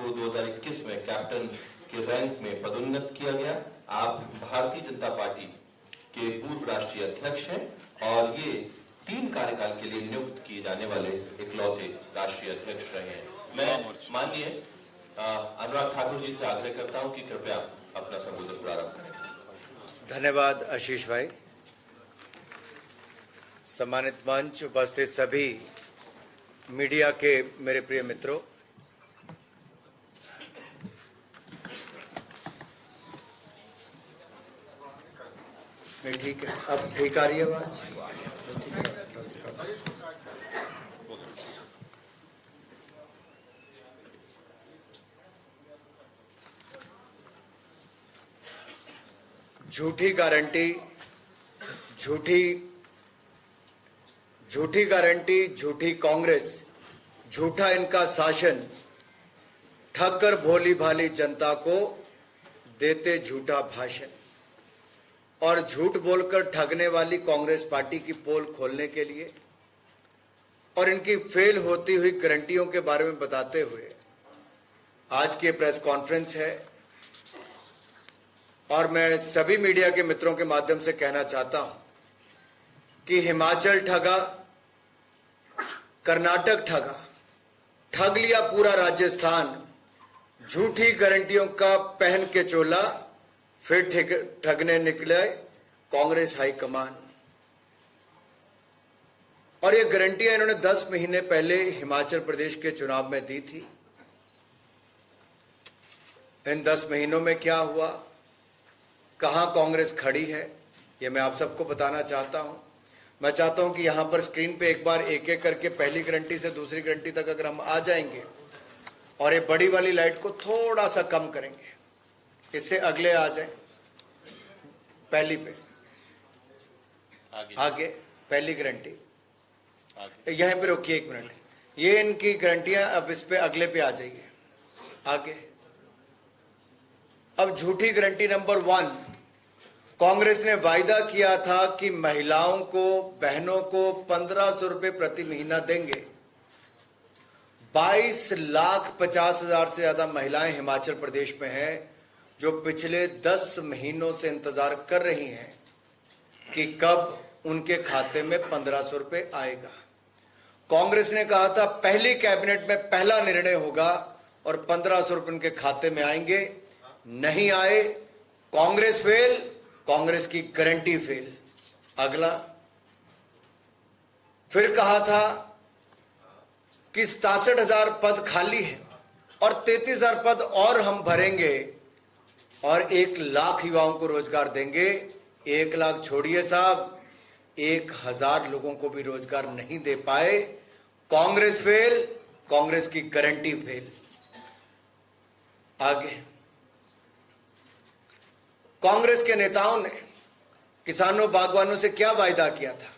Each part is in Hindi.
आपको 2021 में कैप्टन के रैंक में पदोन्नत किया गया। आप भारतीय जनता पार्टी के पूर्व राष्ट्रीय अध्यक्ष हैं और ये 3 कार्यकाल के लिए नियुक्त किए जाने वाले इकलौते राष्ट्रीय अध्यक्ष रहे हैं। मैं माननीय अनुराग ठाकुर जी से आग्रह करता हूं कि कृपया अपना संबोधन प्रारंभ करें। धन्यवाद आशीष भाई। सम्मानित मंच, उपस्थित सभी मीडिया के मेरे प्रिय मित्रों, मैं ठीक है, अब ठीक आ रही है आवाज? झूठी गारंटी, झूठी गारंटी, झूठी कांग्रेस, झूठा इनका शासन, ठग कर भोली भाली जनता को देते झूठा भाषण। और झूठ बोलकर ठगने वाली कांग्रेस पार्टी की पोल खोलने के लिए और इनकी फेल होती हुई गारंटियों के बारे में बताते हुए आज की प्रेस कॉन्फ्रेंस है। और मैं सभी मीडिया के मित्रों के माध्यम से कहना चाहता हूं कि हिमाचल ठगा, कर्नाटक ठगा, ठग लिया पूरा राजस्थान, झूठी गारंटियों का पहन के चोला, फिर ठगने निकले कांग्रेस हाईकमान। और ये गारंटियां इन्होंने 10 महीने पहले हिमाचल प्रदेश के चुनाव में दी थी। इन 10 महीनों में क्या हुआ, कहां कांग्रेस खड़ी है, ये मैं आप सबको बताना चाहता हूं। मैं चाहता हूं कि यहां पर स्क्रीन पे एक बार एक एक करके पहली गारंटी से दूसरी गारंटी तक अगर हम आ जाएंगे और ये बड़ी वाली लाइट को थोड़ा सा कम करेंगे, इससे अगले आ जाए, पहली पे आगे पहली गारंटी, यहीं पे रोकिए 1 मिनट। ये इनकी गारंटियां, अब इस पे अगले पे आ जाइए, आगे। अब झूठी गारंटी नंबर 1, कांग्रेस ने वायदा किया था कि महिलाओं को, बहनों को 1500 रुपए प्रति महीना देंगे। 22,50,000 से ज्यादा महिलाएं हिमाचल प्रदेश में हैं जो पिछले 10 महीनों से इंतजार कर रही हैं कि कब उनके खाते में 1500 रुपए आएगा। कांग्रेस ने कहा था पहली कैबिनेट में पहला निर्णय होगा और 1500 रुपए उनके खाते में आएंगे, नहीं आए। कांग्रेस फेल, कांग्रेस की गारंटी फेल। अगला, फिर कहा था कि 67,000 पद खाली है और 33,000 पद और हम भरेंगे और 1 लाख युवाओं को रोजगार देंगे। 1 लाख छोड़िए साहब, 1,000 लोगों को भी रोजगार नहीं दे पाए। कांग्रेस फेल, कांग्रेस की गारंटी फेल। आगे, कांग्रेस के नेताओं ने किसानों, बागवानों से क्या वायदा किया था?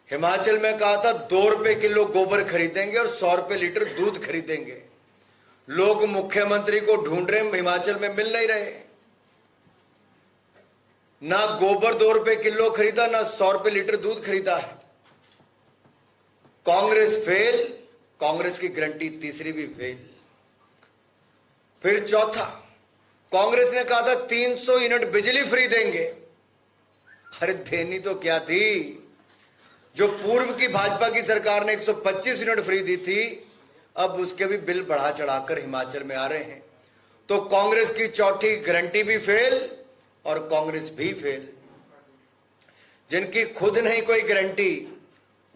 हिमाचल में कहा था 2 रुपए किलो गोबर खरीदेंगे और 100 रुपए लीटर दूध खरीदेंगे। लोग मुख्यमंत्री को ढूंढ रहे, हिमाचल में मिल नहीं रहे। ना गोबर 2 रुपए किलो खरीदा, ना 100 रुपए लीटर दूध खरीदा है। कांग्रेस फेल, कांग्रेस की गारंटी तीसरी भी फेल। फिर चौथा, कांग्रेस ने कहा था 300 यूनिट बिजली फ्री देंगे। अरे देनी तो क्या थी, जो पूर्व की भाजपा की सरकार ने 125 यूनिट फ्री दी थी, अब उसके भी बिल बढ़ा चढ़ाकर हिमाचल में आ रहे हैं। तो कांग्रेस की चौथी गारंटी भी फेल और कांग्रेस भी फेल। जिनकी खुद नहीं कोई गारंटी,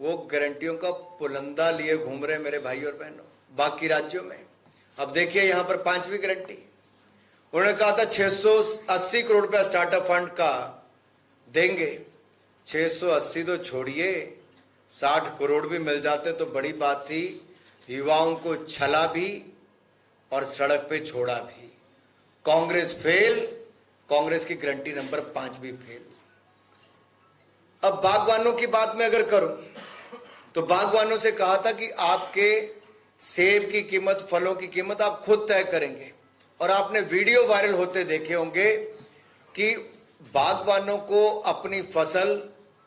वो गारंटियों का पुलंदा लिए घूम रहे मेरे भाई और बहनों बाकी राज्यों में। अब देखिए यहां पर 5वीं गारंटी, उन्होंने कहा था 680 करोड़ रुपया स्टार्टअप फंड का देंगे। 680 तो छोड़िए, 60 करोड़ भी मिल जाते तो बड़ी बात थी। युवाओं को छला भी और सड़क पे छोड़ा भी। कांग्रेस फेल, कांग्रेस की गारंटी नंबर 5 भी फेल। अब बागवानों की बात में अगर करूं तो बागवानों से कहा था कि आपके सेब की कीमत, फलों की कीमत आप खुद तय करेंगे। और आपने वीडियो वायरल होते देखे होंगे कि बागवानों को अपनी फसल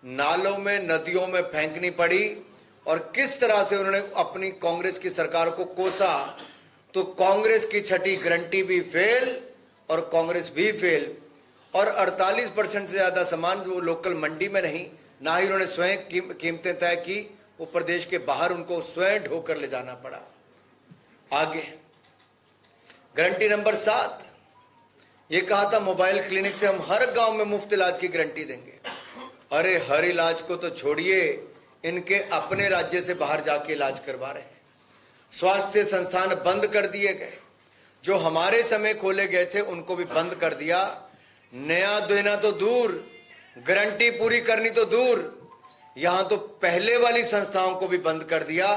नालों में, नदियों में फेंकनी पड़ी और किस तरह से उन्होंने अपनी कांग्रेस की सरकार को कोसा तो कांग्रेस की छठी गारंटी भी फेल और कांग्रेस भी फेल। और 48% से ज्यादा सामान वो लोकल मंडी में नहीं, ना ही उन्होंने स्वयं कीमतें तय की, वो प्रदेश के बाहर उनको स्वयं ढोकर ले जाना पड़ा। आगे गारंटी नंबर 7, ये कहा था मोबाइल क्लिनिक से हम हर गांव में मुफ्त इलाज की गारंटी देंगे। अरे हर इलाज को तो छोड़िए, इनके अपने राज्य से बाहर जाके इलाज करवा रहे हैं। स्वास्थ्य संस्थान बंद कर दिए गए, जो हमारे समय खोले गए थे उनको भी बंद कर दिया। नया देना तो दूर, गारंटी पूरी करनी तो दूर, यहां तो पहले वाली संस्थाओं को भी बंद कर दिया।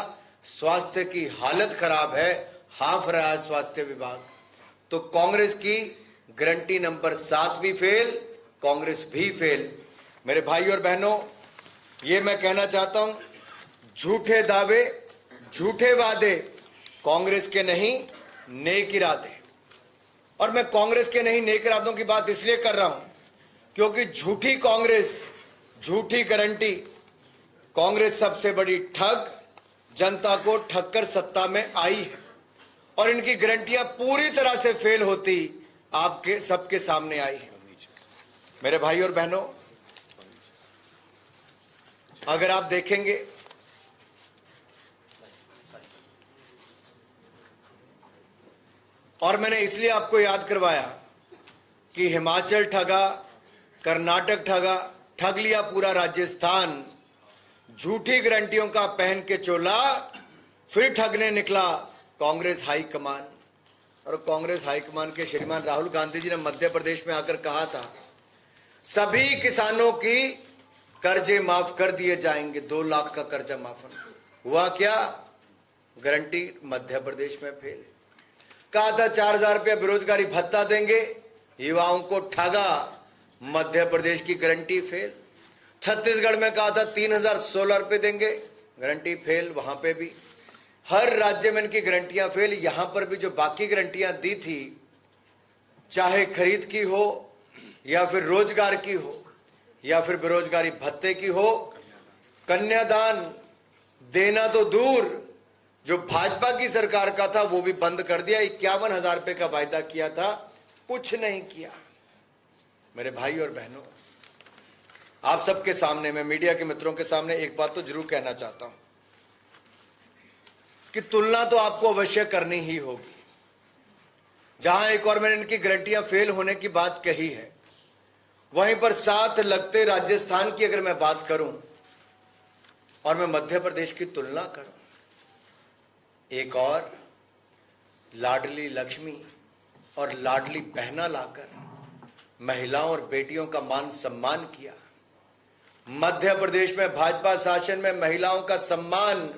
स्वास्थ्य की हालत खराब है, हाफ रहा है स्वास्थ्य विभाग। तो कांग्रेस की गारंटी नंबर 7 भी फेल, कांग्रेस भी फेल। मेरे भाई और बहनों, ये मैं कहना चाहता हूं, झूठे दावे, झूठे वादे कांग्रेस के नहीं, नेक इरादे। और मैं कांग्रेस के नहीं, नेक इरादों की बात इसलिए कर रहा हूं क्योंकि झूठी कांग्रेस, झूठी गारंटी, कांग्रेस सबसे बड़ी ठग, जनता को ठग कर सत्ता में आई है। और इनकी गारंटियां पूरी तरह से फेल होती आपके सबके सामने आई है। मेरे भाई और बहनों, अगर आप देखेंगे और मैंने इसलिए आपको याद करवाया कि हिमाचल ठगा, कर्नाटक ठगा, ठग लिया पूरा राजस्थान। झूठी गारंटियों का पहन के चोला फिर ठगने निकला कांग्रेस हाईकमान। और कांग्रेस हाईकमान के श्रीमान राहुल गांधी जी ने मध्य प्रदेश में आकर कहा था सभी किसानों की कर्जे माफ कर दिए जाएंगे, 2 लाख का कर्जा माफ। हुआ क्या? गारंटी मध्य प्रदेश में फेल। कहा था 4,000 रुपया बेरोजगारी भत्ता देंगे, युवाओं को ठगा, मध्य प्रदेश की गारंटी फेल। छत्तीसगढ़ में कहा था 3,016 रुपये देंगे, गारंटी फेल, वहां पे भी। हर राज्य में इनकी गारंटियां फेल। यहां पर भी जो बाकी गारंटियां दी थी, चाहे खरीद की हो या फिर रोजगार की हो या फिर बेरोजगारी भत्ते की हो, कन्यादान देना तो दूर, जो भाजपा की सरकार का था वो भी बंद कर दिया। 51,000 रुपए का वायदा किया था, कुछ नहीं किया। मेरे भाई और बहनों, आप सबके सामने, मैं मीडिया के मित्रों के सामने एक बात तो जरूर कहना चाहता हूं कि तुलना तो आपको अवश्य करनी ही होगी। जहां एक और मैंने इनकी गारंटियां फेल होने की बात कही है, वहीं पर साथ लगते राजस्थान की अगर मैं बात करूं और मैं मध्य प्रदेश की तुलना करूं, एक और लाडली लक्ष्मी और लाडली बहना लाकर महिलाओं और बेटियों का मान सम्मान किया। मध्य प्रदेश में भाजपा शासन में महिलाओं का सम्मान,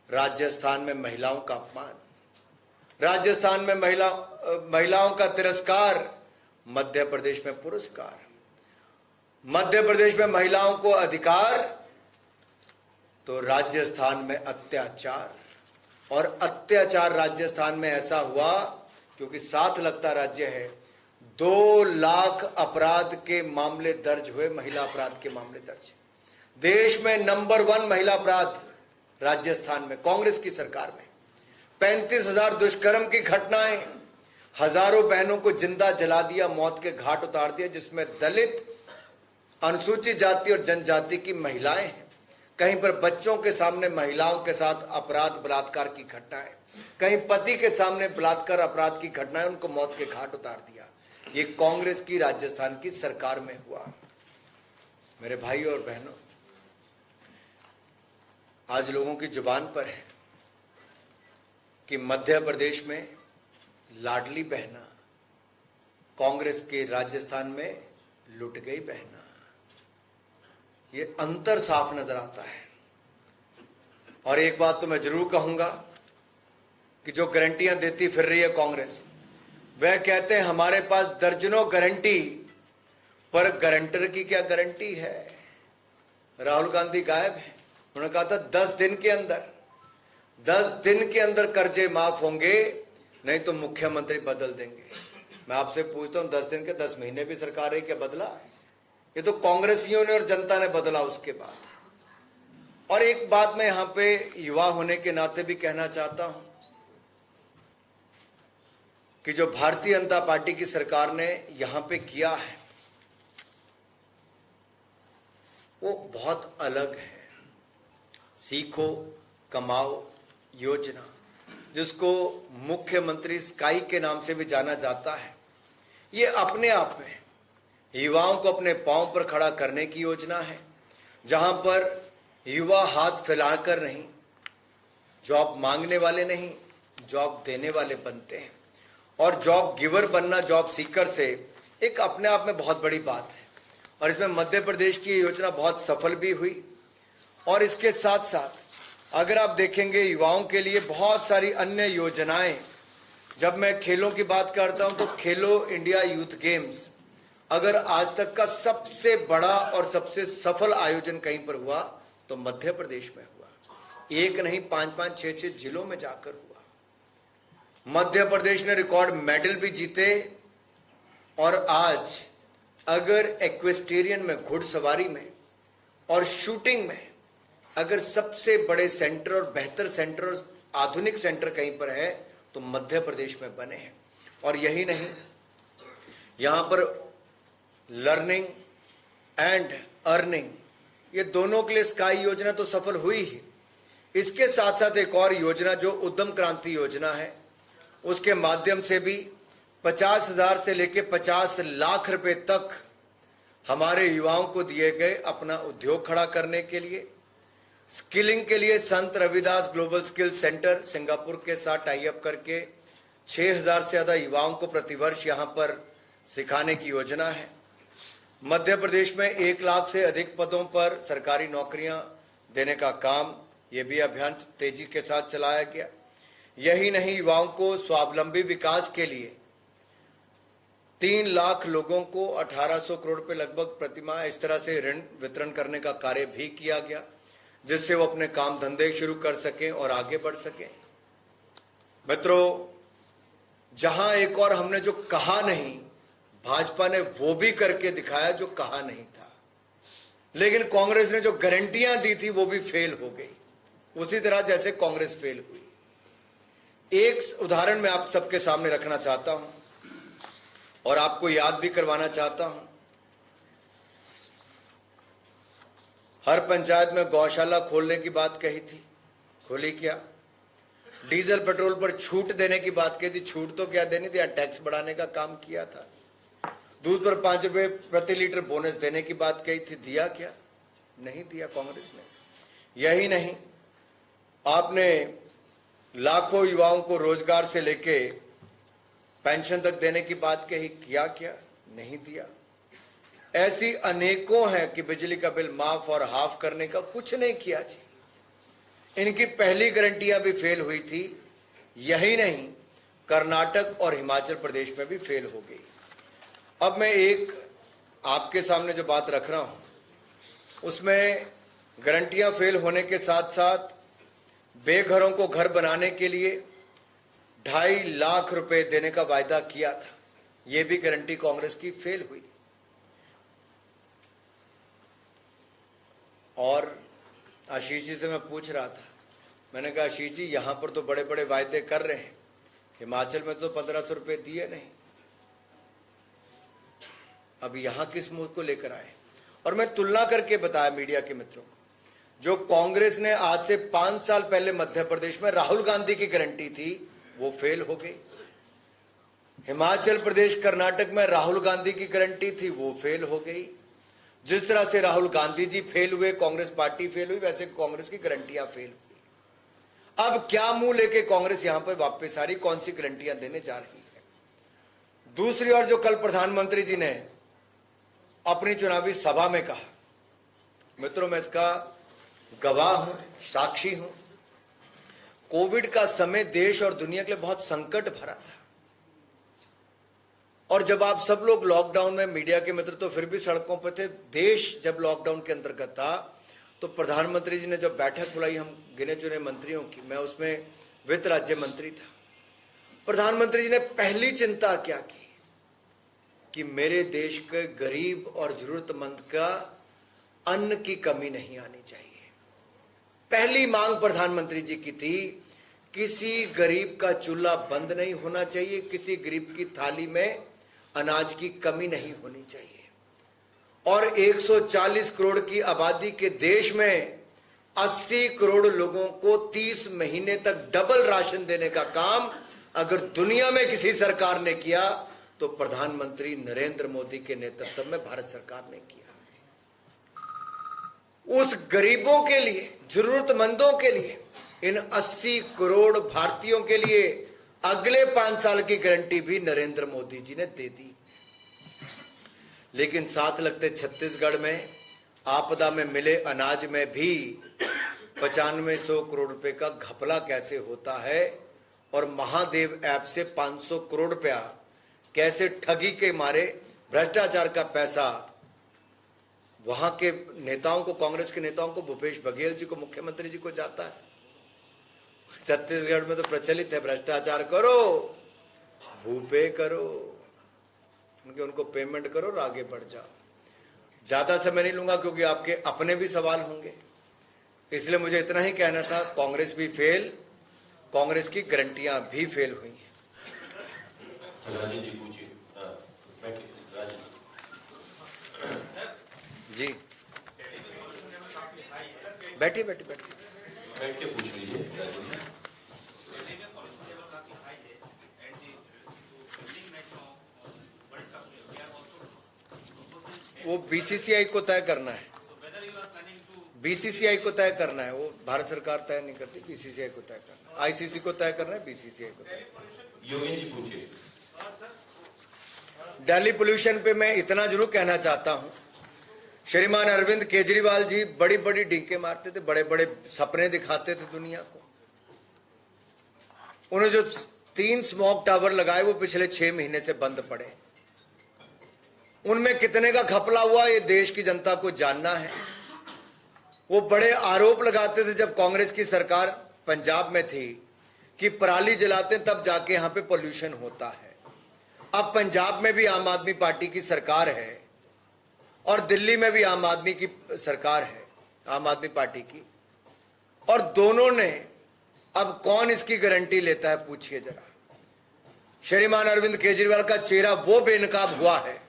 राजस्थान में महिलाओं का अपमान। राजस्थान में महिलाओं का तिरस्कार, मध्य प्रदेश में पुरस्कार। मध्य प्रदेश में महिलाओं को अधिकार, तो राजस्थान में अत्याचार। और अत्याचार राजस्थान में ऐसा हुआ क्योंकि साथ लगता राज्य है, 2 लाख अपराध के मामले दर्ज हुए, महिला अपराध के मामले दर्ज। देश में नंबर 1 महिला अपराध राजस्थान में, कांग्रेस की सरकार में। 35,000 दुष्कर्म की घटनाएं, हजारों बहनों को जिंदा जला दिया, मौत के घाट उतार दिया, जिसमें दलित, अनुसूचित जाति और जनजाति की महिलाएं हैं। कहीं पर बच्चों के सामने महिलाओं के साथ अपराध, बलात्कार की घटनाएं, कहीं पति के सामने बलात्कार अपराध की घटनाएं, उनको मौत के घाट उतार दिया। ये कांग्रेस की राजस्थान की सरकार में हुआ। मेरे भाई और बहनों, आज लोगों की जुबान पर है कि मध्य प्रदेश में लाडली बहना, कांग्रेस के राजस्थान में लुट गई बहना। ये अंतर साफ नजर आता है। और एक बात तो मैं जरूर कहूंगा कि जो गारंटियां देती फिर रही है कांग्रेस, वह कहते हैं हमारे पास दर्जनों गारंटी, पर गारंटर की क्या गारंटी है? राहुल गांधी गायब है। उन्होंने कहा था 10 दिन के अंदर, 10 दिन के अंदर कर्जे माफ होंगे, नहीं तो मुख्यमंत्री बदल देंगे। मैं आपसे पूछता हूं, 10 दिन के 10 महीने भी सरकार है, क्या बदला? ये तो कांग्रेसियों ने और जनता ने बदला उसके बाद। और एक बात मैं यहां पे युवा होने के नाते भी कहना चाहता हूं कि जो भारतीय जनता पार्टी की सरकार ने यहां पे किया है वो बहुत अलग है। सीखो कमाओ योजना, जिसको मुख्यमंत्री स्काई के नाम से भी जाना जाता है, ये अपने आप में युवाओं को अपने पांव पर खड़ा करने की योजना है, जहां पर युवा हाथ फैलाकर नहीं, जॉब मांगने वाले नहीं, जॉब देने वाले बनते हैं। और जॉब गिवर बनना जॉब सीकर से एक अपने आप में बहुत बड़ी बात है। और इसमें मध्य प्रदेश की योजना बहुत सफल भी हुई। और इसके साथ साथ अगर आप देखेंगे युवाओं के लिए बहुत सारी अन्य योजनाएं, जब मैं खेलों की बात करता हूं तो खेलो इंडिया यूथ गेम्स अगर आज तक का सबसे बड़ा और सबसे सफल आयोजन कहीं पर हुआ तो मध्य प्रदेश में हुआ। एक नहीं, 5-5, 6-6 जिलों में जाकर हुआ। मध्य प्रदेश ने रिकॉर्ड मेडल भी जीते। और आज अगर एक्वेस्टेरियन में, घुड़सवारी में और शूटिंग में अगर सबसे बड़े सेंटर और बेहतर सेंटर और आधुनिक सेंटर कहीं पर है तो मध्य प्रदेश में बने हैं। और यही नहीं, यहां पर लर्निंग एंड अर्निंग, ये दोनों के लिए स्काई योजना तो सफल हुई ही। इसके साथ साथ एक और योजना जो उद्यम क्रांति योजना है, उसके माध्यम से भी 50,000 से लेकर 50 लाख रुपए तक हमारे युवाओं को दिए गए अपना उद्योग खड़ा करने के लिए। स्किलिंग के लिए संत Ravidas global skill centre Singapore के साथ टाई अप करके 6,000 से ज्यादा युवाओं को प्रतिवर्ष यहां पर सिखाने की योजना है। मध्य प्रदेश में 1 लाख से अधिक पदों पर सरकारी नौकरियां देने का काम, यह भी अभियान तेजी के साथ चलाया गया। यही नहीं, युवाओं को स्वावलंबी विकास के लिए 3 लाख लोगों को 1800 करोड़ रुपए लगभग प्रतिमाह इस तरह से ऋण वितरण करने का कार्य भी किया गया, जिससे वो अपने काम धंधे शुरू कर सकें और आगे बढ़ सकें। मित्रों, जहां एक और हमने जो कहा नहीं, भाजपा ने वो भी करके दिखाया जो कहा नहीं था। लेकिन कांग्रेस ने जो गारंटियां दी थी वो भी फेल हो गई, उसी तरह जैसे कांग्रेस फेल हुई। एक उदाहरण मैं आप सबके सामने रखना चाहता हूं और आपको याद भी करवाना चाहता हूं। हर पंचायत में गौशाला खोलने की बात कही थी, खोली क्या? डीजल पेट्रोल पर छूट देने की बात कही थी, छूट तो क्या देनी थी, टैक्स बढ़ाने का काम किया था। दूध पर 5 रुपए प्रति लीटर बोनस देने की बात कही थी, दिया क्या? नहीं दिया कांग्रेस ने। यही नहीं, आपने लाखों युवाओं को रोजगार से लेके पेंशन तक देने की बात कही, किया क्या? नहीं दिया। ऐसी अनेकों हैं कि बिजली का बिल माफ और हाफ करने का कुछ नहीं किया जी। इनकी पहली गारंटियां भी फेल हुई थी। यही नहीं, कर्नाटक और हिमाचल प्रदेश में भी फेल हो गई। अब मैं एक आपके सामने जो बात रख रहा हूं उसमें गारंटियां फेल होने के साथ साथ बेघरों को घर बनाने के लिए 2.5 लाख रुपए देने का वायदा किया था, यह भी गारंटी कांग्रेस की फेल हुई। और आशीष जी से मैं पूछ रहा था, मैंने कहा आशीष जी यहां पर तो बड़े बड़े वायदे कर रहे हैं, हिमाचल में तो 1500 रुपए दिए नहीं, अब यहां किस मुंह को लेकर आए? और मैं तुलना करके बताया मीडिया के मित्रों को, जो कांग्रेस ने आज से 5 साल पहले मध्य प्रदेश में राहुल गांधी की गारंटी थी वो फेल हो गई। हिमाचल प्रदेश, कर्नाटक में राहुल गांधी की गारंटी थी वो फेल हो गई। जिस तरह से राहुल गांधी जी फेल हुए, कांग्रेस पार्टी फेल हुई, वैसे कांग्रेस की गारंटियां फेल हुई। अब क्या मुंह लेके कांग्रेस यहां पर वापस आ रही, कौन सी गारंटियां देने जा रही है? दूसरी ओर जो कल प्रधानमंत्री जी ने अपनी चुनावी सभा में कहा, मित्रों मैं इसका गवाह हूं, साक्षी हूं। कोविड का समय देश और दुनिया के लिए बहुत संकट भरा था, और जब आप सब लोग लॉकडाउन में, मीडिया के मित्र तो फिर भी सड़कों पर थे, देश जब लॉकडाउन के अंतर्गत था तो प्रधानमंत्री जी ने जब बैठक बुलाई हम गिने चुने मंत्रियों की, मैं उसमें वित्त राज्य मंत्री था, प्रधानमंत्री जी ने पहली चिंता क्या की कि मेरे देश के गरीब और जरूरतमंद का अन्न की कमी नहीं आनी चाहिए। पहली मांग प्रधानमंत्री जी की थी किसी गरीब का चूल्हा बंद नहीं होना चाहिए, किसी गरीब की थाली में अनाज की कमी नहीं होनी चाहिए। और 140 करोड़ की आबादी के देश में 80 करोड़ लोगों को 30 महीने तक डबल राशन देने का काम अगर दुनिया में किसी सरकार ने किया तो प्रधानमंत्री नरेंद्र मोदी के नेतृत्व में भारत सरकार ने किया। उस गरीबों के लिए, जरूरतमंदों के लिए, इन 80 करोड़ भारतीयों के लिए अगले 5 साल की गारंटी भी नरेंद्र मोदी जी ने दे दी। लेकिन साथ लगते छत्तीसगढ़ में आपदा में मिले अनाज में भी 9500 करोड़ रुपए का घपला कैसे होता है और महादेव ऐप से 500 करोड़ रुपया कैसे ठगी के मारे भ्रष्टाचार का पैसा वहां के नेताओं को, कांग्रेस के नेताओं को, भूपेश बघेल जी को, मुख्यमंत्री जी को जाता है। छत्तीसगढ़ में तो प्रचलित है भ्रष्टाचार करो, भूपे करो, उनको पेमेंट करो और आगे बढ़ जाओ। ज्यादा समय नहीं लूंगा क्योंकि आपके अपने भी सवाल होंगे, इसलिए मुझे इतना ही कहना था। कांग्रेस भी फेल, कांग्रेस की गारंटियां भी फेल हुई हैं। राजीव जी पूछिए। जी बैठिए बैठिए बैठिए, बैठ के पूछ लीजिए। वो बीसीसीआई को तय करना है, बीसीसीआई को तय करना है, वो भारत सरकार तय नहीं करती, बीसीसीआई को तय करना है, आईसीसी को तय करना है, बीसीसीआई को तय करना है। योगेन जी पूछिए। दिल्ली पोल्यूशन पे मैं इतना जरूर कहना चाहता हूं, श्रीमान अरविंद केजरीवाल जी बड़ी बड़ी डीके मारते थे, बड़े बड़े सपने दिखाते थे दुनिया को। उन्होंने जो 3 स्मॉग टावर लगाए वो पिछले 6 महीने से बंद पड़े। उनमें कितने का घपला हुआ ये देश की जनता को जानना है। वो बड़े आरोप लगाते थे जब कांग्रेस की सरकार पंजाब में थी कि पराली जलाते तब जाके यहां पे पोल्यूशन होता है। अब पंजाब में भी आम आदमी पार्टी की सरकार है और दिल्ली में भी आम आदमी की सरकार है, आम आदमी पार्टी की, और दोनों ने, अब कौन इसकी गारंटी लेता है पूछिए जरा। श्रीमान अरविंद केजरीवाल का चेहरा वो बेनकाब हुआ है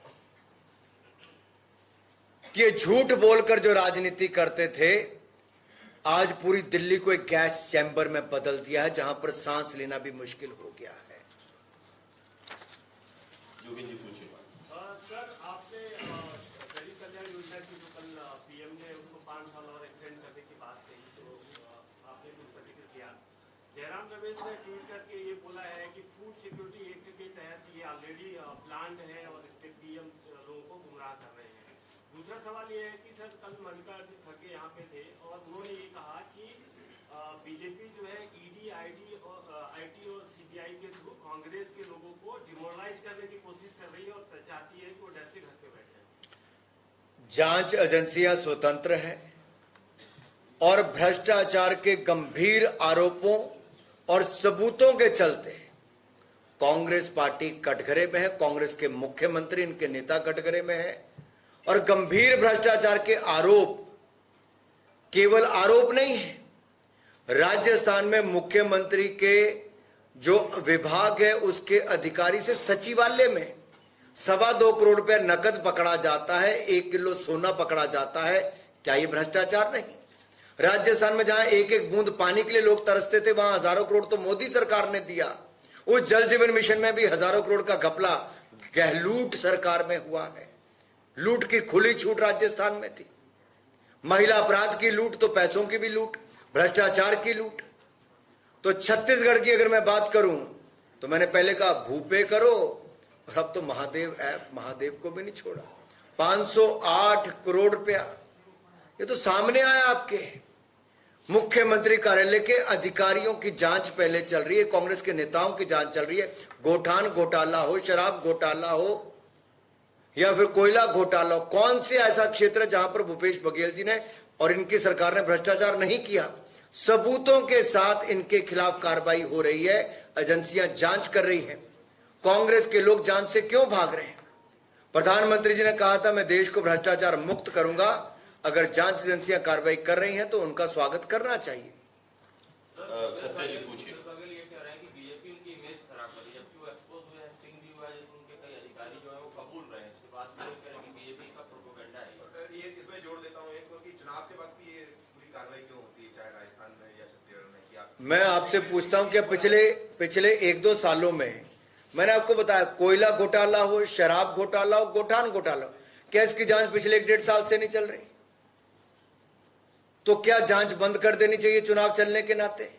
कि ये झूठ बोलकर जो राजनीति करते थे आज पूरी दिल्ली को एक गैस चैम्बर में बदल दिया है जहां पर सांस लेना भी मुश्किल हो गया है। योगेन जी पूछिए। सर, आपने गरीब कल्याण योजना की जो कल पीएम ने उसको 5 साल और एक्सटेंड करने की बात कही, तो आपने कुछ का जिक्र किया। जयराम रमेश ने ट्वीट करके ये बोला है कि फूड सिक्योरिटी एक्ट के तहत ये ऑलरेडी प्लांट है और इसके पीएम लोगों को गुमराह कर रहे हैं। दूसरा सवाल ये है कि सर, कल मल्लिकार्जुन खड़गे यहाँ पे थे और उन्होंने ये कहा कि बीजेपी जो है ईडी, आईटी और सीबीआई के थ्रू कांग्रेस के लोगों को डिमोरलाइज करने की कोशिश कर रही है और चाहती है कि वो डर के घर पे बैठे। जांच एजेंसियां स्वतंत्र हैं और भ्रष्टाचार के गंभीर आरोपों और सबूतों के चलते कांग्रेस पार्टी कटघरे में है, कांग्रेस के मुख्यमंत्री, इनके नेता कटघरे में है। और गंभीर भ्रष्टाचार के आरोप केवल आरोप नहीं है, राजस्थान में मुख्यमंत्री के जो विभाग है उसके अधिकारी से सचिवालय में 2.25 करोड़ रुपए नकद पकड़ा जाता है, 1 किलो सोना पकड़ा जाता है। क्या ये भ्रष्टाचार नहीं? राजस्थान में जहां एक एक बूंद पानी के लिए लोग तरसते थे वहां हजारों करोड़ तो मोदी सरकार ने दिया। उस जल जीवन मिशन में भी हजारों करोड़ का घपला गहलोत सरकार में हुआ है। लूट की खुली छूट राजस्थान में थी। महिला अपराध की लूट तो पैसों की भी लूट, भ्रष्टाचार की लूट। तो छत्तीसगढ़ की अगर मैं बात करूं तो मैंने पहले कहा भूपे करो, और अब तो महादेव ऐप, महादेव को भी नहीं छोड़ा। 508 करोड़ रुपया, ये तो सामने आया आपके। मुख्यमंत्री कार्यालय के अधिकारियों की जांच पहले चल रही है, कांग्रेस के नेताओं की जांच चल रही है। गोठान घोटाला हो, शराब घोटाला हो या फिर कोयला घोटाला हो, कौन से ऐसा क्षेत्र जहां पर भूपेश बघेल जी ने और इनकी सरकार ने भ्रष्टाचार नहीं किया? सबूतों के साथ इनके खिलाफ कार्रवाई हो रही है, एजेंसियां जांच कर रही हैं। कांग्रेस के लोग जांच से क्यों भाग रहे हैं? प्रधानमंत्री जी ने कहा था मैं देश को भ्रष्टाचार मुक्त करूंगा। अगर जांच एजेंसियां कार्रवाई कर रही हैं तो उनका स्वागत करना चाहिए। सत्य जी पूछिए। मैं आपसे पूछता हूं कि पिछले 1-2 सालों में मैंने आपको बताया, कोयला घोटाला हो, शराब घोटाला हो, गोठान घोटाला हो, क्या इसकी जांच पिछले 1-1.5 साल से नहीं चल रही? तो क्या जांच बंद कर देनी चाहिए चुनाव चलने के नाते?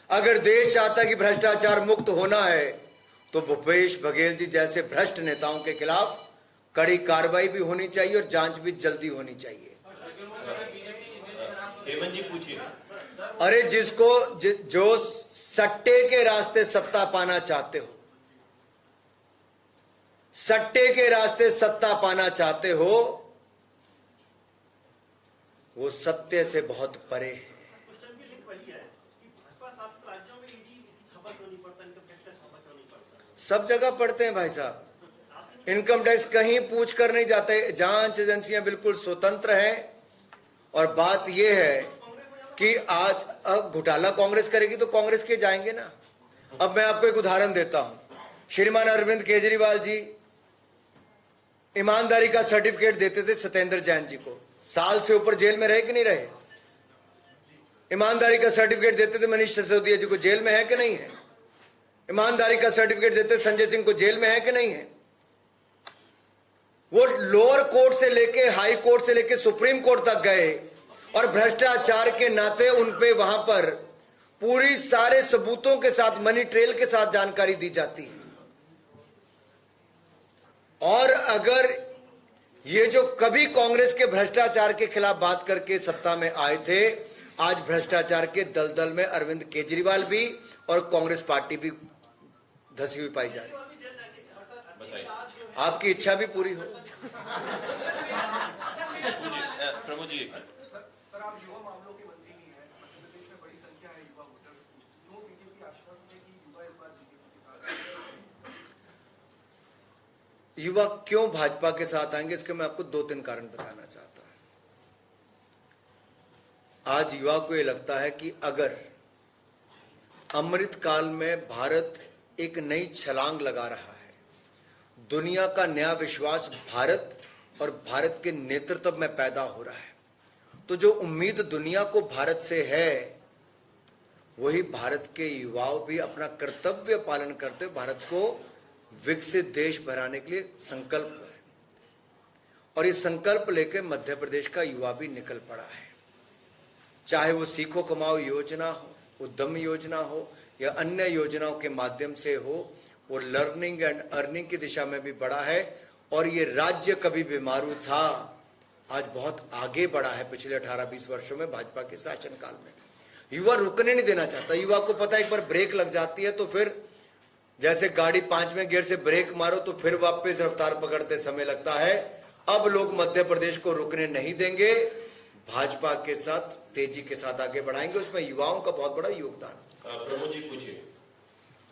अगर देश चाहता है कि भ्रष्टाचार मुक्त होना है तो भूपेश बघेल जी जैसे भ्रष्ट नेताओं के खिलाफ कड़ी कार्रवाई भी होनी चाहिए और जांच भी जल्दी होनी चाहिए। हेमंत जी पूछिए। अरे जो सट्टे के रास्ते सत्ता पाना चाहते हो, सट्टे के रास्ते सत्ता पाना चाहते हो, वो सत्य से बहुत परे है। क्वेश्चन की लिंक वही है कि भाजपा शासित राज्यों में ईडी छापा क्यों नहीं पड़ता, इनकम टैक्स का छापा क्यों नहीं पड़ता? सब जगह पड़ते हैं भाई साहब। इनकम टैक्स कहीं पूछ कर नहीं जाते, जांच एजेंसियां बिल्कुल स्वतंत्र हैं। और बात यह है कि आज अब घोटाला कांग्रेस करेगी तो कांग्रेस के जाएंगे ना। अब मैं आपको एक उदाहरण देता हूं। श्रीमान अरविंद केजरीवाल जी ईमानदारी का सर्टिफिकेट देते थे सत्येंद्र जैन जी को, साल से ऊपर जेल में रहे कि नहीं रहे? ईमानदारी का सर्टिफिकेट देते थे मनीष सिसोदिया जी को, जेल में है कि नहीं है? ईमानदारी का सर्टिफिकेट देते संजय सिंह को, जेल में है कि नहीं है? वो लोअर कोर्ट से लेके हाई कोर्ट से लेके सुप्रीम कोर्ट तक गए और भ्रष्टाचार के नाते उन पे वहां पर पूरी सारे सबूतों के साथ, मनी ट्रेल के साथ जानकारी दी जाती है। और अगर ये जो कभी कांग्रेस के भ्रष्टाचार के खिलाफ बात करके सत्ता में आए थे, आज भ्रष्टाचार के दलदल में अरविंद केजरीवाल भी और कांग्रेस पार्टी भी धसी हुई पाई जा रही। आपकी इच्छा भी पूरी हो। प्रमोद जी सर, आप युवा मामलों के मंत्री भी हैं। मध्य प्रदेश में बड़ी संख्या है युवा वोटर्स की। क्यों बीजेपी आश्वस्त है कि युवा इस बार बीजेपी के साथ आएंगे? युवा क्यों भाजपा के साथ आएंगे, इसके मैं आपको 2-3 कारण बताना चाहता हूं। आज युवा को यह लगता है कि अगर अमृत काल में भारत एक नई छलांग लगा रहा है, दुनिया का नया विश्वास भारत और भारत के नेतृत्व में पैदा हो रहा है, तो जो उम्मीद दुनिया को भारत से है, वही भारत के युवाओं भी अपना कर्तव्य पालन करते हुए भारत को विकसित देश बनाने के लिए संकल्प है। और ये संकल्प लेकर मध्य प्रदेश का युवा भी निकल पड़ा है। चाहे वो सीखो कमाओ योजना हो, उद्यम योजना हो या अन्य योजनाओं के माध्यम से हो, वो लर्निंग एंड अर्निंग की दिशा में भी बढ़ा है। और ये राज्य कभी बीमारू था, आज बहुत आगे बढ़ा है पिछले 18-20 वर्षों में भाजपा के शासनकाल में। युवा रुकने नहीं देना चाहता। युवा को पता है एक बार ब्रेक लग जाती है तो फिर जैसे गाड़ी 5वें गियर से ब्रेक मारो तो फिर वापस रफ्तार पकड़ते समय लगता है। अब लोग मध्य प्रदेश को रुकने नहीं देंगे, भाजपा के साथ तेजी के साथ आगे बढ़ाएंगे। उसमें युवाओं का बहुत बड़ा योगदान। प्रमोद जी पूछिए।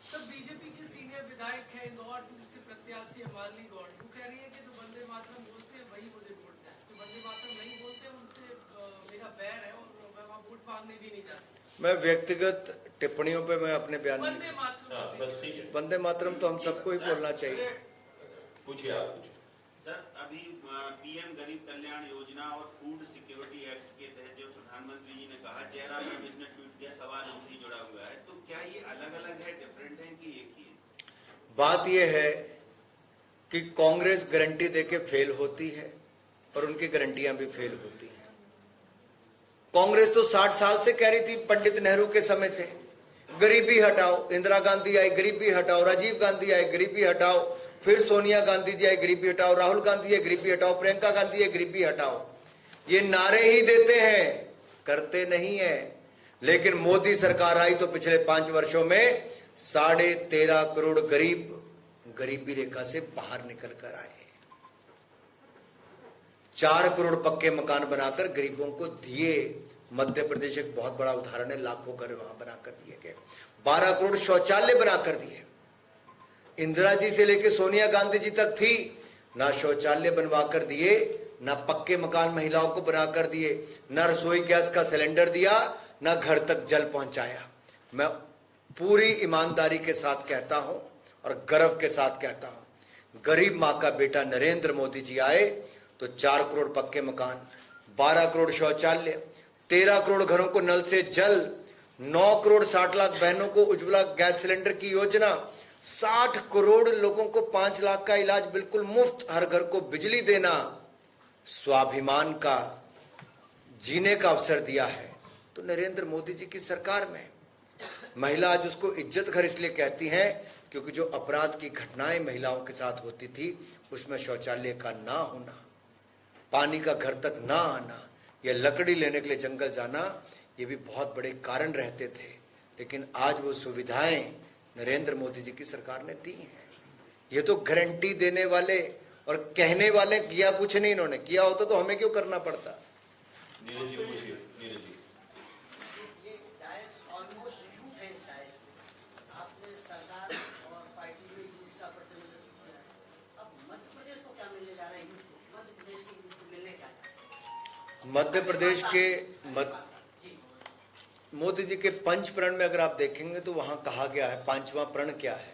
सर, बीजेपी के सीनियर विधायक है इंदौर से प्रत्याशी अमाली गौड़, वो कह रही है कि जो वंदे मातरम बोलते हैं वही मुझे वोट दें, जो वंदे मातरम नहीं बोलते उनसे मेरा बैर है और मैं वहाँ वोट मांगने भी नहीं जाती। मैं व्यक्तिगत टिप्पणियों पे मैं अपने बयान वंदे मातरम, बस ठीक है। वंदे मातरम तो हम सबको ही बोलना चाहिए। पूछिए आप पूछिए। सर, अभी पीएम गरीब कल्याण योजना और फूड सिक्योरिटी एक्ट के तहत जो प्रधानमंत्री जी ने कहा, जयराम रमेश ने ट्वीट किया, सवाल उनसे जुड़ा हुआ है, तो क्या ये अलग अलग है, डिफरेंट है कि एक ही है? बात यह है कि कांग्रेस गारंटी देके फेल होती है और उनकी गारंटियां भी फेल होती हैं। कांग्रेस तो 60 साल से कह रही थी, पंडित नेहरू के समय से, गरीबी हटाओ। इंदिरा गांधी आई, गरीबी हटाओ। राजीव गांधी आए, गरीबी हटाओ। फिर सोनिया गांधी जी आए, गरीबी हटाओ। राहुल गांधी है, गरीबी हटाओ। प्रियंका गांधी है, गरीबी हटाओ। ये नारे ही देते हैं, करते नहीं है। लेकिन मोदी सरकार आई तो पिछले 5 वर्षों में 13.5 करोड़ गरीब गरीबी रेखा से बाहर निकल कर आए। 4 करोड़ पक्के मकान बनाकर गरीबों को दिए। मध्य प्रदेश एक बहुत बड़ा उदाहरण है, लाखों घर वहां बनाकर दिए गए। 12 करोड़ शौचालय बनाकर दिए। इंदिरा जी से लेकर सोनिया गांधी जी तक थी, ना शौचालय बनवाकर दिए, ना पक्के मकान महिलाओं को बनाकर दिए, ना रसोई गैस का सिलेंडर दिया, ना घर तक जल पहुंचाया। मैं पूरी ईमानदारी के साथ कहता हूं और गर्व के साथ कहता हूं, गरीब मां का बेटा नरेंद्र मोदी जी आए तो 4 करोड़ पक्के मकान, 12 करोड़ शौचालय, 13 करोड़ घरों को नल से जल, 9 करोड़ 60 लाख बहनों को उज्ज्वला गैस सिलेंडर की योजना, 60 करोड़ लोगों को 5 लाख का इलाज बिल्कुल मुफ्त, हर घर को बिजली देना, स्वाभिमान का जीने का अवसर दिया है। तो नरेंद्र मोदी जी की सरकार में महिला आज उसको इज्जत घर इसलिए कहती हैं क्योंकि जो अपराध की घटनाएं महिलाओं के साथ होती थी उसमें शौचालय का ना होना, पानी का घर तक ना आना या लकड़ी लेने के लिए जंगल जाना, ये भी बहुत बड़े कारण रहते थे। लेकिन आज वो सुविधाएं नरेंद्र मोदी जी की सरकार ने दी हैं। ये तो गारंटी देने वाले और कहने वाले, किया कुछ नहीं इन्होंने, किया होता तो हमें क्यों करना पड़ता। नीरज जी पूछिए। नीरज जी, ये डायस ऑलमोस्ट यूथ है। इस डायस में आपने सरकार और पार्टी में यूथ का प्रतिनिधित्व किया है। अब मध्य प्रदेश को क्या मिलने जा रहा है यूथ को? मध्य प्रदेश के यूथ को मिलने क्या है? मध्य प्रदेश के जी, मोदी जी के पंच प्रण में अगर आप देखेंगे तो वहां कहा गया है, 5वां प्रण क्या है?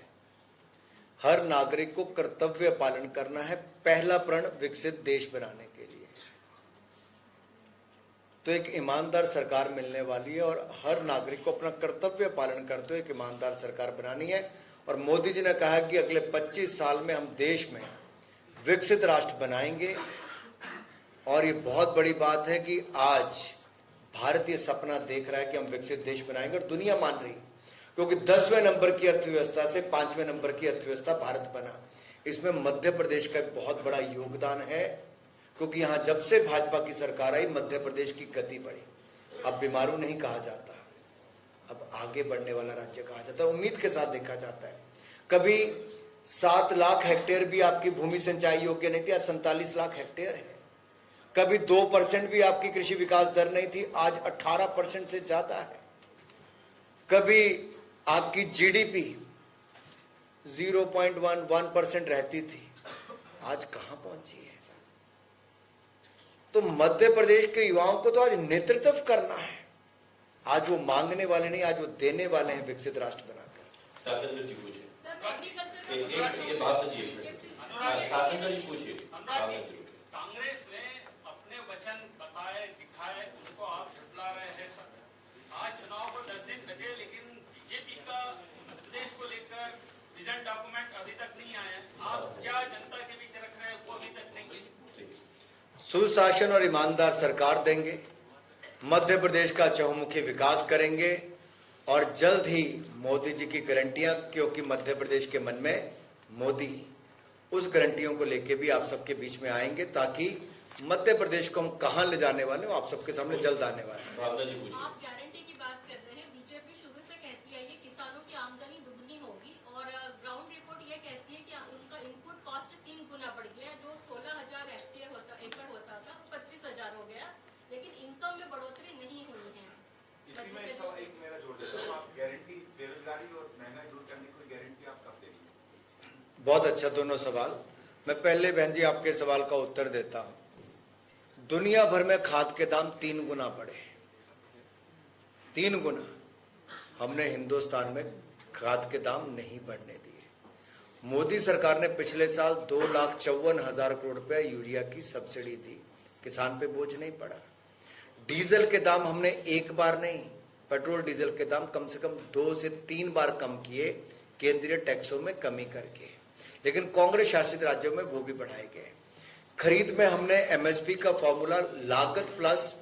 हर नागरिक को कर्तव्य पालन करना है। पहला प्रण विकसित देश बनाने के लिए। तो एक ईमानदार सरकार मिलने वाली है और हर नागरिक को अपना कर्तव्य पालन करते हुए एक ईमानदार सरकार बनानी है। और मोदी जी ने कहा कि अगले 25 साल में हम देश में विकसित राष्ट्र बनाएंगे। और ये बहुत बड़ी बात है कि आज भारत ये सपना देख रहा है कि हम विकसित देश बनाएंगे और दुनिया मान रही, क्योंकि 10वें नंबर की अर्थव्यवस्था से 5वें नंबर की अर्थव्यवस्था भारत बना। इसमें मध्य प्रदेश का बहुत बड़ा योगदान है, क्योंकि यहां जब से भाजपा की सरकार आई मध्य प्रदेश की गति बढ़ी। अब बीमारू नहीं कहा जाता, अब आगे बढ़ने वाला राज्य कहा जाता है, उम्मीद के साथ देखा जाता है। कभी 7 लाख हेक्टेयर भी आपकी भूमि सिंचाई योग्य नहीं थी, आज 47 लाख हेक्टेयर है। कभी 2% भी आपकी कृषि विकास दर नहीं थी, आज 18% से ज्यादा है। कभी आपकी जीडीपी 0.11% रहती थी, आज कहां पहुंची है। तो मध्य प्रदेश के युवाओं को तो आज नेतृत्व करना है। आज वो मांगने वाले नहीं, आज वो देने वाले हैं विकसित राष्ट्र बनाकर। सातंदर जी पूछिए। ये बात जी सातंदर जी पूछिए। कांग्रेस ने अपने वचन बताए दिखाए, उनको आप झुठला रहे हैं। आज चुनाव को 10 दिन बचे, लेकिन बीजेपी का मध्य प्रदेश को लेकर विजन डॉक्यूमेंट अभी तक नहीं आया। आप क्या जनता के बीच रख रहे हैं वो अभी तक नहीं। सुशासन और ईमानदार सरकार देंगे, मध्य प्रदेश का चहुमुखी विकास करेंगे और जल्द ही मोदी जी की गारंटियां, क्योंकि मध्य प्रदेश के मन में मोदी, उस गारंटियों को लेके भी आप सबके बीच में आएंगे, ताकि मध्य प्रदेश को हम कहां ले जाने वाले हो आप सबके सामने जल्द आने वाले हैं। भावना जी पूछिए। आप गारंटी की बात कर रहे हैं, बीजेपी शुरू से कहती है कि किसानों की आमदनी दुगनी होगी और ग्राउंड रिपोर्ट ये कहती है कि उनका इनपुट कॉस्ट 3 गुना बढ़ गया है। जो 16,000 एकड़ होता था वो 25,000 हो गया, लेकिन इनकम में बढ़ोतरी नहीं हुई है। इसी में एक मेरा जोड़ देता हूं, आप गारंटी बेरोजगारी और महंगाई दूर करने की गारंटी आप कब देंगे? बहुत अच्छा दोनों सवाल। मैं पहले बहन जी आपके सवाल का उत्तर देता हूं। दुनिया भर में खाद के दाम 3 गुना बढ़े, 3 गुना। हमने हिंदुस्तान में खाद के दाम नहीं बढ़ने दिए। मोदी सरकार ने पिछले साल 2,54,000 करोड़ रुपए यूरिया की सब्सिडी दी, किसान पे बोझ नहीं पड़ा। डीजल के दाम हमने एक बार नहीं, पेट्रोल डीजल के दाम कम से कम 2 से 3 बार कम किए, केंद्रीय टैक्सों में कमी करके। लेकिन कांग्रेस शासित राज्यों में वो भी बढ़ाए गए। खरीद में हमने एमएसपी का फॉर्मूला लागत प्लस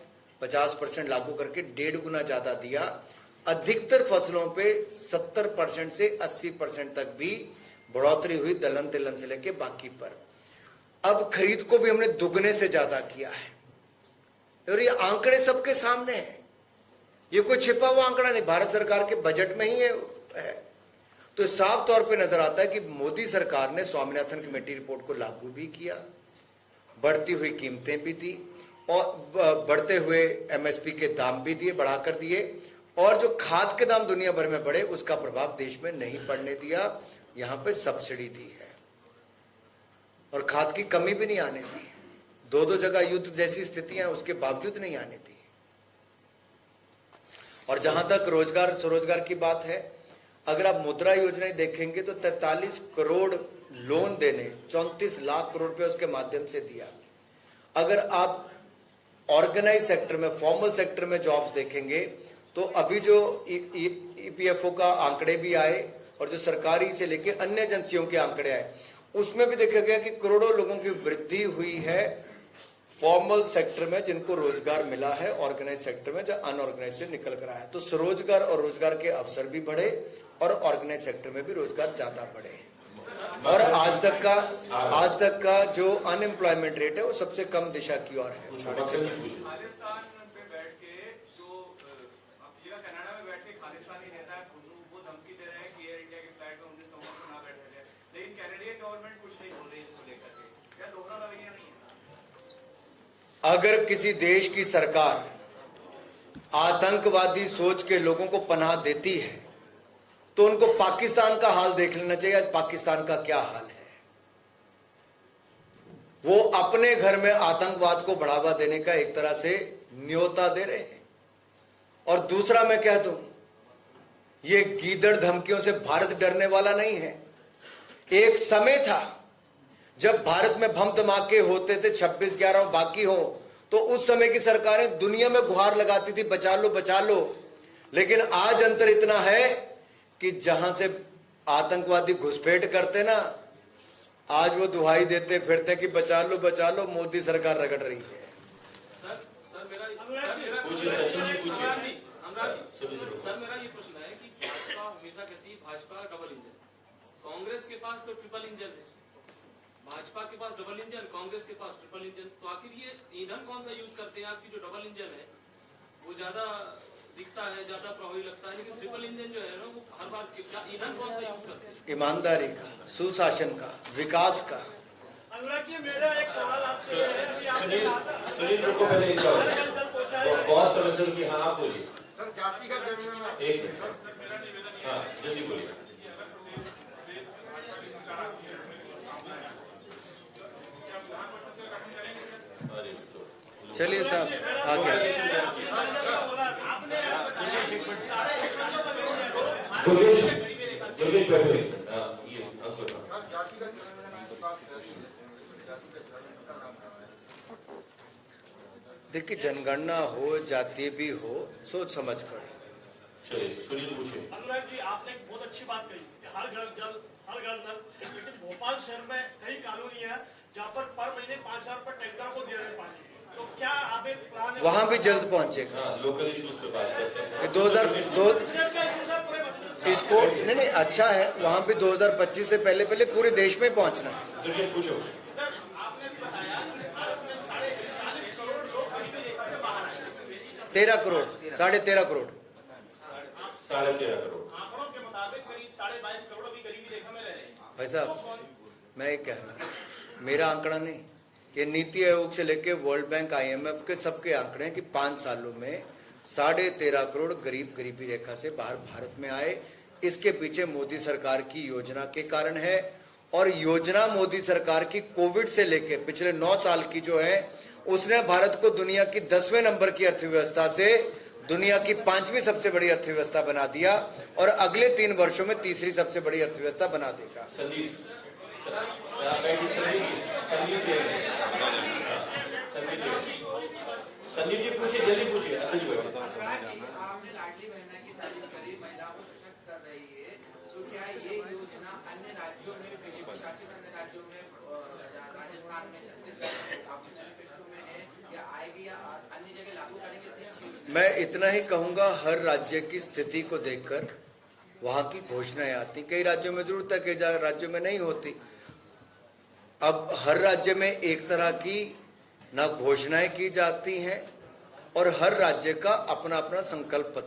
50% लागू करके 1.5 गुना ज्यादा दिया। अधिकतर फसलों पे 70% से 80% तक भी बढ़ोतरी हुई, दलहन तिलहन से लेके बाकी पर। अब खरीद को भी हमने दुगने से ज्यादा किया है और ये आंकड़े सबके सामने हैं, ये कोई छिपा हुआ आंकड़ा नहीं, भारत सरकार के बजट में ही है। तो साफ तौर पे नजर आता है कि मोदी सरकार ने स्वामीनाथन कमेटी रिपोर्ट को लागू भी किया, बढ़ती हुई कीमतें भी दी और बढ़ते हुए एमएसपी के दाम भी दिए, बढ़ाकर दिए। और जो खाद के दाम दुनिया भर में बढ़े उसका प्रभाव देश में नहीं पड़ने दिया, यहां पे सब्सिडी दी है और खाद की कमी भी नहीं आने दी। 2 जगह युद्ध जैसी स्थितियां उसके बावजूद नहीं आने दी। और जहां तक रोजगार स्वरोजगार की बात है, अगर आप मुद्रा योजना देखेंगे तो 43 करोड़ लोन देने, 34 लाख करोड़ रुपए उसके माध्यम से दिया। अगर आप ऑर्गेनाइज सेक्टर में, फॉर्मल सेक्टर में जॉब्स देखेंगे तो अभी जो ईपीएफओ का आंकड़े भी आए और जो सरकारी से लेके अन्य एजेंसियों के आंकड़े आए, उसमें भी देखा गया कि करोड़ों लोगों की वृद्धि हुई है फॉर्मल सेक्टर में, जिनको रोजगार मिला है, ऑर्गेनाइज सेक्टर में जो अनऑर्गेनाइज से निकल कर आया। तो स्वरोजगार और रोजगार के अवसर भी बढ़े और ऑर्गेनाइज सेक्टर में भी रोजगार ज्यादा बढ़े। और आज तक का जो अनएम्प्लॉयमेंट रेट है वो सबसे कम दिशा की ओर है। खालिस्तान पे बैठ के जो कनाडा में बैठ के खालिस्तानी नेता है वो धमकी दे रहे हैं कि एयर इंडिया के फ्लाइट में 19 नवंबर को ना बैठे थे, लेकिन कैनेडियन गवर्नमेंट कुछ नहीं बोल रही इसको लेकर के। क्या दोहरा रवैया नहीं है? अगर किसी देश की सरकार आतंकवादी सोच के लोगों को पनाह देती है तो उनको पाकिस्तान का हाल देख लेना चाहिए। आज पाकिस्तान का क्या हाल है। वो अपने घर में आतंकवाद को बढ़ावा देने का एक तरह से न्योता दे रहे हैं। और दूसरा मैं कह दूं, ये गीदड़ धमकियों से भारत डरने वाला नहीं है। एक समय था जब भारत में बम धमाके होते थे, 26/11 बाकी हो, तो उस समय की सरकारें दुनिया में गुहार लगाती थी बचा लो बचा लो। लेकिन आज अंतर इतना है कि जहां से आतंकवादी घुसपैठ करते ना, आज वो दुहाई देते फिरते कि बचा लो मोदी सरकार रगड़ रही है। सर मेरा ये प्रश्न है कि भाजपा हमेशा कहती है भाजपा डबल इंजन, कांग्रेस के पास तो ट्रिपल इंजन है। भाजपा के पास डबल इंजन, कांग्रेस के पास ट्रिपल इंजन, तो आखिर ये ईंधन कौन सा यूज करते हैं? आपकी जो डबल इंजन है वो ज्यादा दिखता है, ज्यादा प्रभावी लगता है, लेकिन ट्रिपल इंजन जो है ना वो हर बार ईंधन कौन सा यूज करते हैं? ईमानदारी का, सुशासन का, विकास का। अनुराग जी, मेरा एक सवाल आपसे है कि आपने सुनील रुको पहले इनका बहुत समझते कि हाँ आप बोलिए सर, जातिगत जनगणना एक मिनट। हाँ जल्दी बोलिए। चलिए साहब आगे। देखिए, जनगणना हो, जाति भी हो, सोच समझ कर। चलिए सुनील पूछिए। अनुराग जी, आपने एक बहुत अच्छी बात कही कि हर घर जल हर घर नल, लेकिन भोपाल शहर में कई कॉलोनी है जहाँ पर महीने 5,000 रुपए टैंकर को दे रहे हैं पानी। तो क्या आप एक प्लान है? वहां भी जल्द पहुंचेगा। हाँ, लोकल इश्यूज पे बात करते हैं। 2002 इसको नहीं अच्छा है, वहां भी 2025 से पहले पूरे देश में पहुंचना है। तो पूछो। सर, आपने भी बताया कि भारत में 43 करोड़ लोग गरीबी रेखा से बाहर आए। 13 करोड़ 13.5 करोड़ 13.5 करोड़ आंकड़ों के मुताबिक करीब 22.5 करोड़ अभी गरीबी रेखा में रह रहे हैं। भाई साहब, मैं ये कह रहा हूँ, मेरा आंकड़ा नहीं, ये नीति आयोग से लेके वर्ल्ड बैंक, IMF के सबके आंकड़े हैं कि 5 सालों में 13.5 करोड़ गरीब गरीबी रेखा से बाहर भारत में आए। इसके पीछे मोदी सरकार की योजना के कारण है। और योजना मोदी सरकार की कोविड से लेके पिछले 9 साल की जो है, उसने भारत को दुनिया की 10वें नंबर की अर्थव्यवस्था से दुनिया की 5वीं सबसे बड़ी अर्थव्यवस्था बना दिया और अगले 3 वर्षों में तीसरी सबसे बड़ी अर्थव्यवस्था बना देगा। संदीप जी पूछिए, जल्दी पूछिए। आपने लाडली बहना की तारीफ करी, महिलाओं को सशक्त कर रही है, तो क्या ये योजना अन्य राज्यों में, बीजेपी शासित अन्य राज्यों में, राजस्थान में, छत्तीसगढ़ में है या आएगी या अन्य जगह लागू करेंगे? मैं इतना ही कहूंगा, हर राज्य की स्थिति को देखकर वहां की घोषणाएं आती। कई राज्यों में जरूरत है, कई राज्यों में नहीं होती। अब हर राज्य में एक तरह की ना घोषणाएं की जाती हैं और हर राज्य का अपना अपना संकल्प पत्र